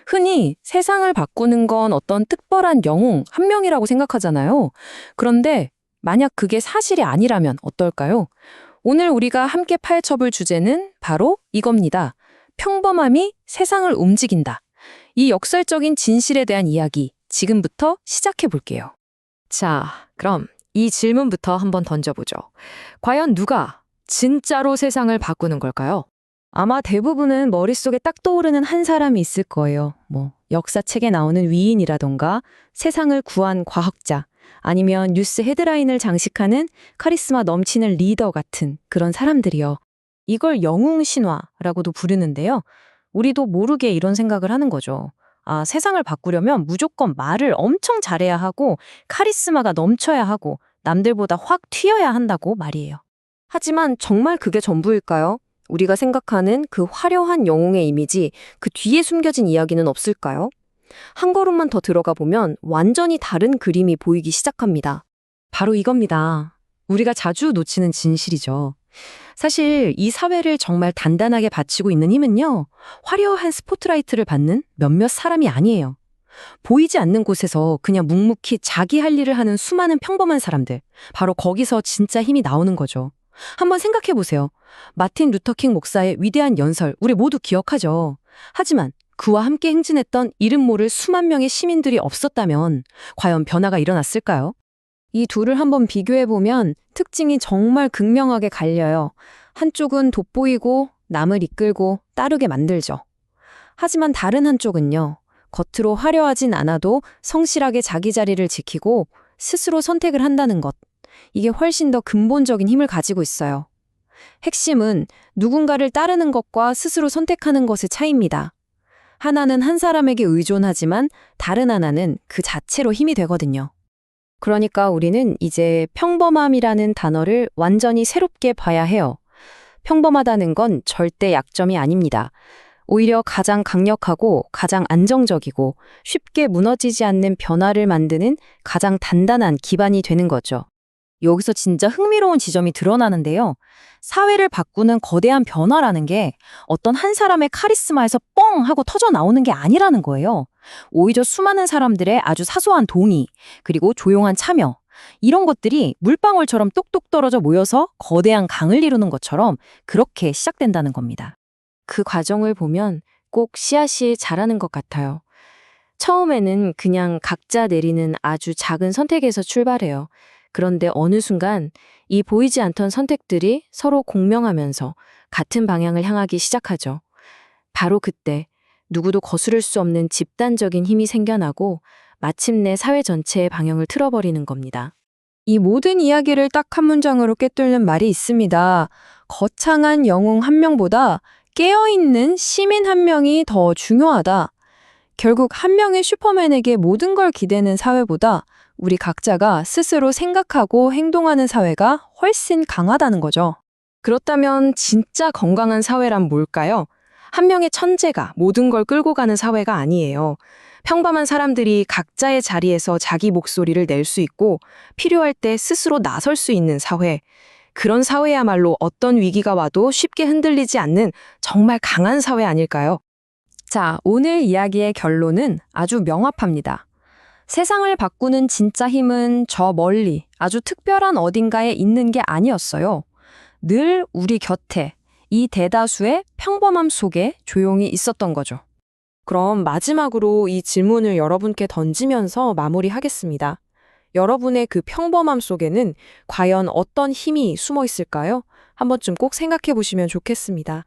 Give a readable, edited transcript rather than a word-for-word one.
흔히 세상을 바꾸는 건 어떤 특별한 영웅 한 명이라고 생각하잖아요. 그런데 만약 그게 사실이 아니라면 어떨까요? 오늘 우리가 함께 파헤쳐볼 주제는 바로 이겁니다. 평범함이 세상을 움직인다. 이 역설적인 진실에 대한 이야기 지금부터 시작해 볼게요. 자, 그럼 이 질문부터 한번 던져보죠. 과연 누가 진짜로 세상을 바꾸는 걸까요? 아마 대부분은 머릿속에 딱 떠오르는 한 사람이 있을 거예요. 역사책에 나오는 위인이라던가 세상을 구한 과학자, 아니면 뉴스 헤드라인을 장식하는 카리스마 넘치는 리더 같은 그런 사람들이요. 이걸 영웅 신화라고도 부르는데요. 우리도 모르게 이런 생각을 하는 거죠. 아, 세상을 바꾸려면 무조건 말을 엄청 잘해야 하고 카리스마가 넘쳐야 하고 남들보다 확 튀어야 한다고 말이에요. 하지만 정말 그게 전부일까요? 우리가 생각하는 그 화려한 영웅의 이미지, 그 뒤에 숨겨진 이야기는 없을까요? 한 걸음만 더 들어가 보면 완전히 다른 그림이 보이기 시작합니다. 바로 이겁니다. 우리가 자주 놓치는 진실이죠. 사실 이 사회를 정말 단단하게 받치고 있는 힘은요, 화려한 스포트라이트를 받는 몇몇 사람이 아니에요. 보이지 않는 곳에서 그냥 묵묵히 자기 할 일을 하는 수많은 평범한 사람들, 바로 거기서 진짜 힘이 나오는 거죠. 한번 생각해 보세요. 마틴 루터킹 목사의 위대한 연설, 우리 모두 기억하죠. 하지만 그와 함께 행진했던 이름 모를 수만 명의 시민들이 없었다면 과연 변화가 일어났을까요? 이 둘을 한번 비교해보면 특징이 정말 극명하게 갈려요. 한쪽은 돋보이고 남을 이끌고 따르게 만들죠. 하지만 다른 한쪽은요. 겉으로 화려하진 않아도 성실하게 자기 자리를 지키고 스스로 선택을 한다는 것. 이게 훨씬 더 근본적인 힘을 가지고 있어요. 핵심은 누군가를 따르는 것과 스스로 선택하는 것의 차이입니다. 하나는 한 사람에게 의존하지만 다른 하나는 그 자체로 힘이 되거든요. 그러니까 우리는 이제 평범함이라는 단어를 완전히 새롭게 봐야 해요. 평범하다는 건 절대 약점이 아닙니다. 오히려 가장 강력하고 가장 안정적이고 쉽게 무너지지 않는 변화를 만드는 가장 단단한 기반이 되는 거죠. 여기서 진짜 흥미로운 지점이 드러나는데요. 사회를 바꾸는 거대한 변화라는 게 어떤 한 사람의 카리스마에서 뻥 하고 터져 나오는 게 아니라는 거예요. 오히려 수많은 사람들의 아주 사소한 동의, 그리고 조용한 참여, 이런 것들이 물방울처럼 똑똑 떨어져 모여서 거대한 강을 이루는 것처럼 그렇게 시작된다는 겁니다. 그 과정을 보면 꼭 씨앗이 자라는 것 같아요. 처음에는 그냥 각자 내리는 아주 작은 선택에서 출발해요. 그런데 어느 순간 이 보이지 않던 선택들이 서로 공명하면서 같은 방향을 향하기 시작하죠. 바로 그때 누구도 거스를 수 없는 집단적인 힘이 생겨나고 마침내 사회 전체의 방향을 틀어버리는 겁니다. 이 모든 이야기를 딱 한 문장으로 꿰뚫는 말이 있습니다. 거창한 영웅 한 명보다 깨어있는 시민 한 명이 더 중요하다. 결국 한 명의 슈퍼맨에게 모든 걸 기대는 사회보다 우리 각자가 스스로 생각하고 행동하는 사회가 훨씬 강하다는 거죠. 그렇다면 진짜 건강한 사회란 뭘까요? 한 명의 천재가 모든 걸 끌고 가는 사회가 아니에요. 평범한 사람들이 각자의 자리에서 자기 목소리를 낼 수 있고 필요할 때 스스로 나설 수 있는 사회. 그런 사회야말로 어떤 위기가 와도 쉽게 흔들리지 않는 정말 강한 사회 아닐까요? 자, 오늘 이야기의 결론은 아주 명확합니다. 세상을 바꾸는 진짜 힘은 저 멀리 아주 특별한 어딘가에 있는 게 아니었어요. 늘 우리 곁에 이 대다수의 평범함 속에 조용히 있었던 거죠. 그럼 마지막으로 이 질문을 여러분께 던지면서 마무리하겠습니다. 여러분의 그 평범함 속에는 과연 어떤 힘이 숨어 있을까요? 한 번쯤 꼭 생각해 보시면 좋겠습니다.